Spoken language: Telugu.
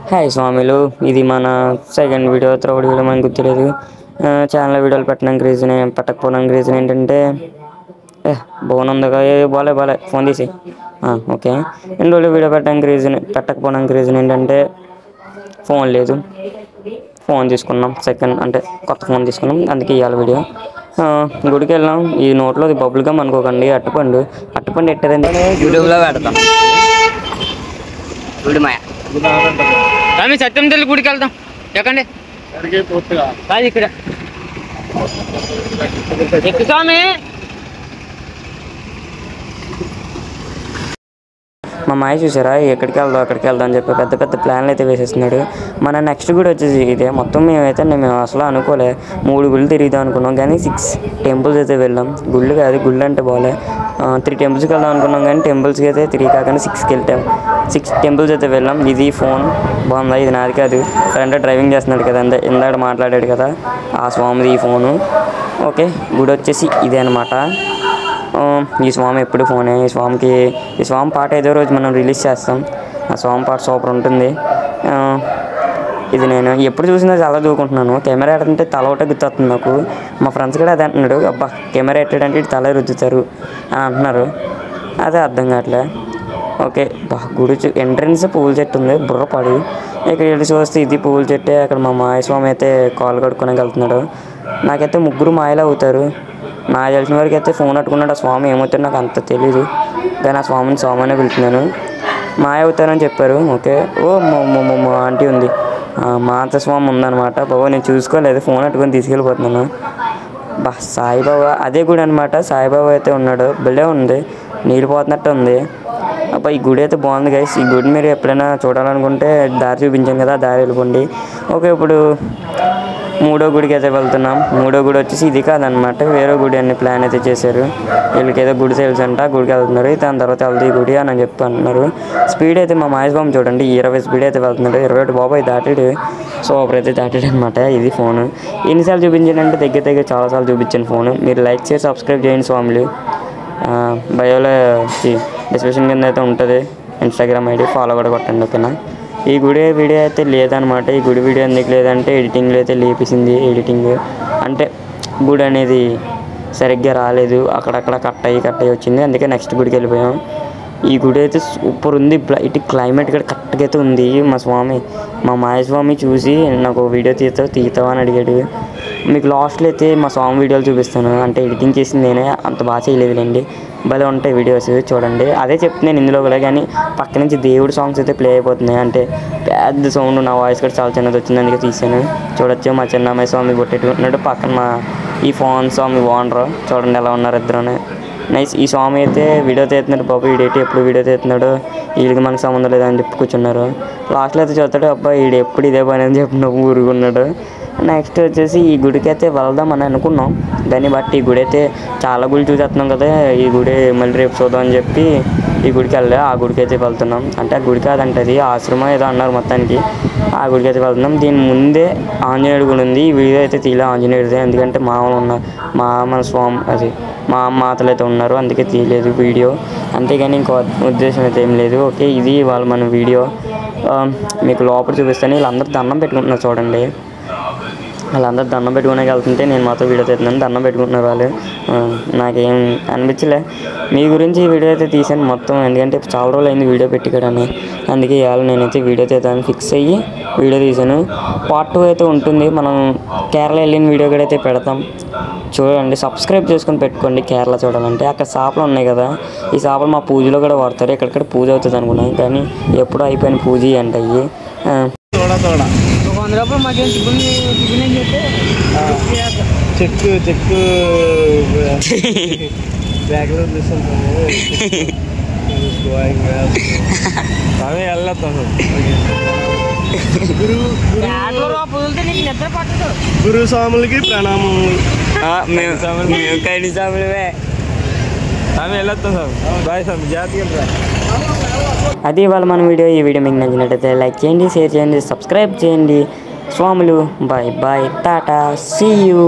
హాయ్ స్వామిలు, ఇది మన సెకండ్ వీడియో, థర్డ్ వీడియో మనకు గుర్తులేదు. ఛానల్ వీడియోలు పెట్టకపోవడానికి రీజన్ ఏంటంటే బాగుందిగా బాలే ఫోన్ తీసి ఓకే. రెండు రోజులు వీడియో పెట్టకపోవడానికి రీజన్ ఏంటంటే ఫోన్ లేదు. ఫోన్ తీసుకున్నాం, అంటే కొత్త ఫోన్ తీసుకున్నాం, అందుకే ఇవాళ వీడియో. గుడికి వెళ్ళాం. ఈ నోట్లో బబుల్ గమ్ అనుకోకండి, అట్టుపండు ఎట్టారండి యూట్యూబ్లో పెడతాం. సత్యం తల్లి గుడికి వెళ్తాం. ఎక్కండి ఇక్కడ ఎక్కు స్వామి. మా మాయ చూసారా, ఎక్కడికి వెళ్దాం అని చెప్పి పెద్ద పెద్ద ప్లాన్లు అయితే వేసేస్తున్నాడు. మన నెక్స్ట్ గుడి వచ్చేసి ఇదే. మొత్తం మేము అసలు అనుకోలే 3 గుళ్ళు తిరుగుదాం అనుకున్నాం, కానీ 6 టెంపుల్స్ అయితే వెళ్ళాం. గుళ్ళు కాదు, గుళ్ళు అంటే బాలే 3 టెంపుల్స్కి వెళ్దాం అనుకున్నాం, కానీ టెంపుల్స్కి అయితే 3 కాకుండా 6 టెంపుల్స్ అయితే వెళ్ళాం. ఇది ఫోన్ బాగుందా, ఇది నాది కాదు, ఫ్రెండ్ డ్రైవింగ్ చేస్తున్నాడు కదా, ఇందాక మాట్లాడాడు కదా, ఆ స్వామిది ఈ ఫోను. ఓకే, గుడి వచ్చేసి ఇదే అనమాట. ఈ స్వామి ఎప్పుడు ఫోనే. ఈ స్వామి పాట ఏదో రోజు మనం రిలీజ్ చేస్తాం. ఆ స్వామి పాట సూపర్ ఉంటుంది. ఇది నేను ఎప్పుడు చూసినా చాలా దూకుంటున్నాను. కెమెరా ఎట్టంటే తల ఒకటే గుర్తొస్తుంది నాకు. మా ఫ్రెండ్స్ కూడా అదే అంటున్నాడు, అబ్బా కెమెరా ఎట్టాడంటే ఇటు తల రుద్దుతారు అని అంటున్నారు. అదే అర్థం కావట్లే. ఓకే, గుడి ఎంట్రన్స్ పువ్వుల చెట్టు ఉంది, బుర్రపాడు. ఇక్కడ వెళ్ళి చూస్తే ఇది పువ్వుల చెట్టే. అక్కడ మా మాయ స్వామి అయితే కాలు కడుక్కొని వెళ్తున్నాడు. నాకైతే 3 మాయలు అవుతారు. నాకు తెలిసిన వరకు అయితే ఫోన్ పట్టుకున్నాడు. ఆ స్వామి ఏమవుతాడు నాకు అంత తెలీదు, కానీ ఆ స్వామిని స్వామినే పిలుతున్నాను. మాయ అవుతారని చెప్పారు. ఓకే. మా ఆంటీ ఉంది, మాత స్వామి ఉందన్నమాట. బాబా నేను చూసుకోలేదు, ఫోన్ పట్టుకొని తీసుకెళ్ళిపోతున్నాను. సాయిబాబా అదే గుడి అనమాట. సాయిబాబా అయితే ఉన్నాడు, భలే ఉంది, నీళ్ళు పోతున్నట్టు ఉంది. అబ్బా ఈ గుడి అయితే బాగుంది గైస్. ఈ గుడి మీరు ఎప్పుడైనా చూడాలనుకుంటే దారి చూపించాం కదా, దారి వెళ్ళిపోండి. ఓకే, ఇప్పుడు 3వ గుడికి అయితే వెళ్తున్నాం. 3వ గుడి వచ్చేసి ఇది కాదనమాట, వేరే గుడి అన్ని ప్లాన్ అయితే చేశారు. వీళ్ళకి ఏదో గుడి సేల్స్ అంట, గుడికి వెళ్తున్నారు. దాని తర్వాత వెళ్తే గుడి అని చెప్పి అంటున్నారు. స్పీడ్ అయితే మా మహేష్ చూడండి 20 స్పీడ్ అయితే వెళ్తున్నాడు. 21 బాబాయ్ దాటాడు. సూపర్ అయితే దాటాడు అనమాట. ఇది ఫోను ఎన్నిసార్లు చూపించానంటే దగ్గర చాలాసార్లు చూపించాను ఫోను. మీరు లైక్ చేసి సబ్స్క్రైబ్ చేయండి స్వాములు. బయోలో డిస్క్రిప్షన్ కింద అయితే ఉంటుంది ఇన్స్టాగ్రామ్ ఐడి, ఫాలో కూడా కొట్టండి. ఓకేనా. ఈ గుడి వీడియో అయితే లేదనమాట. ఈ గుడి వీడియో ఎందుకు లేదంటే ఎడిటింగ్లో అయితే లేపేసింది. ఎడిటింగ్ అంటే గుడి అనేది సరిగ్గా రాలేదు, అక్కడక్కడ కట్ అయ్యి వచ్చింది. అందుకే నెక్స్ట్ గుడికి వెళ్ళిపోయాం. ఈ గుడి అయితే సూపర్ ఉంది. ఇటు క్లైమేట్ కూడా కరెక్ట్గా అయితే ఉంది. మా మాయ స్వామి చూసి నాకు వీడియో తీస్తావా అని అడిగాడు. మీకు లాస్ట్లో అయితే మా స్వామి వీడియోలు చూపిస్తాను. అంటే ఎడిటింగ్ చేసింది నేనే, అంత బాగా చేయలేదులేండి. భలే ఉంటాయి వీడియోస్, చూడండి. అదే చెప్తున్నాను ఇందులో కూడా, కానీ పక్క నుంచి దేవుడి సాంగ్స్ అయితే ప్లే అయిపోతున్నాయి. అంటే పెద్ద సౌండ్, నా వాయిస్ కూడా చాలా చిన్నది వచ్చింది, అందుకే తీసాను. చూడొచ్చు మా చిన్నమ్మాయి స్వామి కొట్టేట్టుకున్నాడు. పక్కన ఈ ఫోన్ స్వామి ఓనరు చూడండి ఎలా ఉన్నారు ఇద్దరునే. నైస్. ఈ స్వామి అయితే వీడియో తీస్తున్నాడు. బాబు ఈడేటి ఎప్పుడు వీడియో తీస్తున్నాడు, వీడికి మనకు సంబంధం లేదని చెప్పి కూర్చున్నారు. లాస్ట్లో అయితే చూస్తాడు, అబ్బాయి ఈడు ఎప్పుడు ఇదే పని అని చెప్పి నువ్వు ఊరుకున్నాడు. నెక్స్ట్ వచ్చేసి ఈ గుడికి అయితే వెళ్దామని అనుకున్నాం, దాన్ని బట్టి ఈ గుడి అయితే చాలా గుడి చూసేస్తున్నాం కదా, ఈ గుడి మళ్ళీ రేపు చూద్దాం అని చెప్పి ఈ గుడికి వెళ్ళా. ఆ గుడికి అయితే వెళ్తున్నాం. అంటే ఆ గుడి కాదంటే అది ఆశ్రమం ఏదో అన్నారు మొత్తానికి. ఆ గుడికి అయితే వెళ్తున్నాం. దీని ముందే ఆంజనేయుడు గుడి ఉంది. ఈ వీడియో అయితే తీయలే ఆంజనేయుడిదే, ఎందుకంటే మన స్వామి అది మా మాతలు అయితే ఉన్నారు, అందుకే తీయలేదు వీడియో. అంతేగాని ఇంకో ఉద్దేశం అయితే ఏం లేదు. ఓకే, ఇది వాళ్ళు మన వీడియో. మీకు లోపల చూపిస్తాను. వీళ్ళందరూ దండం పెట్టుకుంటున్నారు చూడండి. వాళ్ళందరూ దండం పెట్టుకునే వెళ్తుంటే నేను మాత్రం వీడియో తీస్తున్నాను. దండం పెట్టుకుంటున్నారు వాళ్ళు. నాకేం అనిపించలే. మీ గురించి ఈ వీడియో అయితే తీసాను మొత్తం, ఎందుకంటే చాలా రోజులు అయింది వీడియో పెట్టుకోవడానికి. అందుకే ఇవాళ నేనైతే వీడియో తీద్దామని ఫిక్స్ అయ్యి వీడియో తీసాను. పార్ట్ 2 అయితే ఉంటుంది. మనం కేరళ వెళ్ళిన వీడియో కూడా అయితే పెడతాం, చూడండి. సబ్స్క్రైబ్ చేసుకొని పెట్టుకోండి. కేరళ చూడాలంటే అక్కడ చేపలు ఉన్నాయి కదా, ఈ చేపలు మా పూజలో కూడా వాడతారు. ఎక్కడిక్కడ పూజ అవుతుంది అనుకున్నాను, కానీ ఎప్పుడూ అయిపోయిన పూజ అంటాయి. 100 రూపాయలు మాకు చెక్కు బ్యాగ్లో గురు స్వాములకి ప్రణామములు. మేము కైడి స్వాములమే. అది ఇవాళ మన వీడియో. ఈ వీడియో మీకు నచ్చినట్టయితే లైక్ చేయండి, షేర్ చేయండి, సబ్స్క్రైబ్ చేయండి. స్వాములు bye bye, tata, see you.